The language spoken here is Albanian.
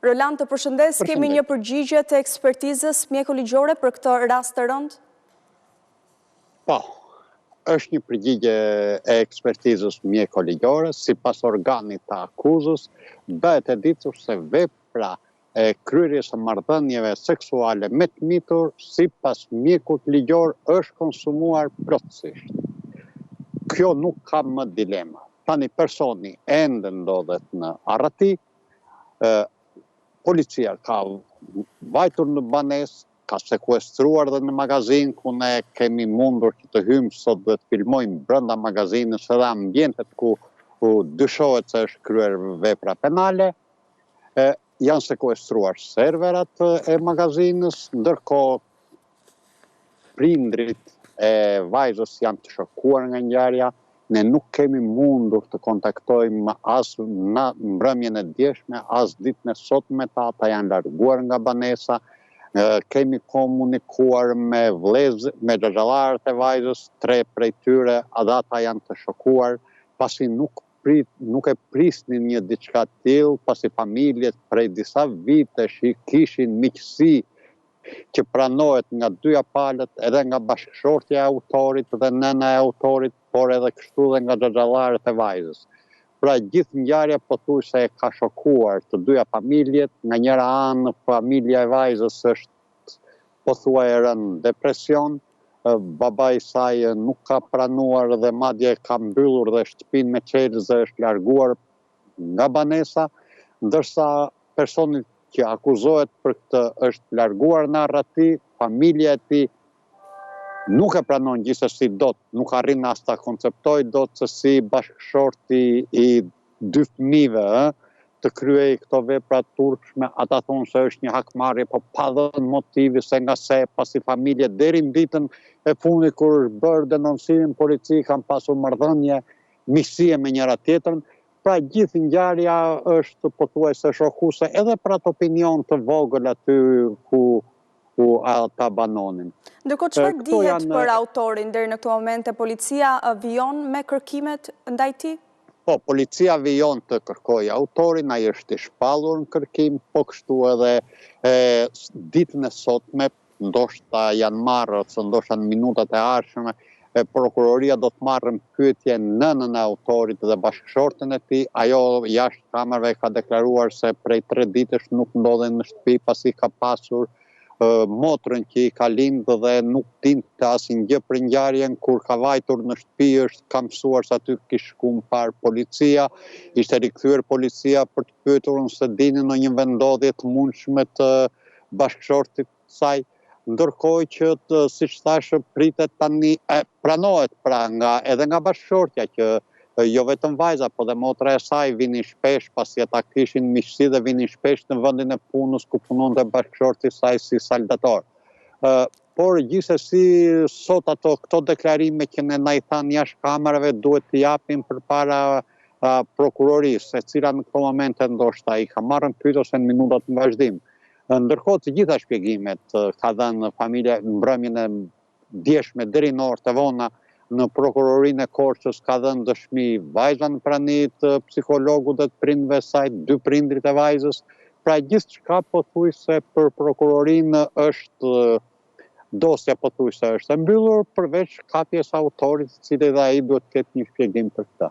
Roland, të përshëndes, kemi një përgjigje të ekspertizës mjeko-ligjore për këtë rast të rënd? Po, është një përgjigje e ekspertizës mjeko-ligjore, sipas organit të akuzës, bëhet e ditur se vepra e kryerjes së marrëdhënieve seksuale me të mitur, sipas mjekut ligjor, është konsumuar plotësisht. Kjo nuk ka më dilema. Tani personi ende ndodhet në arrati, policia ka vajtur në banesë, ka sekuestruar dhe në magazin, ku ne kemi mundur që të hymë sot dhe të filmojmë brenda magazinës edhe ambientet ku dyshohet se është kryer vepra penale. Janë sekuestruar serverat e magazinës, ndërkohë prindrit e vajzës janë të shokuar nga ngjarja. Ne nuk kemi mundur të kontaktojmë as në mbrëmjen e djeshme, as ditën e sotme, ata janë larguar nga banesa. Kemi komunikuar me me xhaxhallarët e vajzës, 3 prej tyre, ata janë të shokuar, pasi nuk e prisnin një diçka të tillë, pasi familjet prej disa vitesh i kishin miqësi që pranohet nga dyja palët, edhe nga bashkëshortja e autorit dhe nëna e autorit, por edhe kështu dhe nga xhaxhallarët e vajzës. Pra gjithë ngjarja pothuajse e ka shokuar të dyja familjet, nga njëra anë familja e vajzës është pothuaj rënë depresion, baba i saj nuk ka pranuar dhe madje ka mbyllur dhe shtëpinë me çelësh dhe është larguar nga banesa, ndërsa personi që akuzohet për këtë është larguar në arrati, familja e tij nuk e pranon gjithsesi dot, nuk arrin as ta konceptoj dot se si bashkëshorti i 2 fëmijëve të kryej këto vepra të turpshme. Ata thonë se është një hakmarrje, po pa dhënë motivi, se nga se pasi familje deri në ditën e fundit kur është bërë denoncimi në polici kanë pasur marrëdhënie miqësie me njëra tjetrën. Pra gjithë ngjarja është pothuajse shokuese edhe për atë opinion të vogël aty ku ata banonin. Ndërkohë, çfarë dihet për autorin deri në këtë moment? Policia vijon me kërkimet ndaj tij? Po, policia vijon të kërkojë autorin, ai është i shpallur në kërkim, po kështu edhe ditën e sotme, ndoshta janë marrë, ose ndoshta në minutat e ardhshme, prokuroria do të marrë në pyetje nënën e autorit dhe bashkëshorten e tij. Ajo jashtë kamerave ka deklaruar se prej 3 ditësh nuk ndodhen në shtëpi pasi ka pasur motrën që i ka lindë dhe nuk dinte asnjë për ngjarjen. Kur ka vajtur në shtëpi është ka mësuar se aty kishte shkuar parë policia, ishte rikthyer policia për të pyetur nëse dinin në një vendodhje të mundshme të bashkëshortit të saj. Ndërkohë që siç thashë pritet tani pranohet pra edhe nga bashkëshortja që jo vetëm vajza, po dhe motra e saj vinin shpesh pasi ata kishin miqësi dhe vinin shpesh në vendin e punës ku punonte bashkëshorti i saj si saldator. Por gjithsesi sot këto deklarime që ne na i thanë jashtë kamerave duhet t'i japim përpara prokurorisë, e cila në këtë moment ndoshta i ka marrë në pyetje ose në minutat në vazhdim. Ndërkohë të gjitha shpjegimet ka dhënë familja në mbrëmjen e djeshme deri në orët e vona. Në prokurorinë e Korçës ka dhënë dëshmi vajza në prani të psikologut dhe të prindve saj, 2 prindrit e vajzës. Pra gjithçka pothuajse për prokurorinë është dosja pothuajse është e mbyllur, përveç kapjes autorit, i cili dhe ai duhet të ketë një shpjegim për këtë.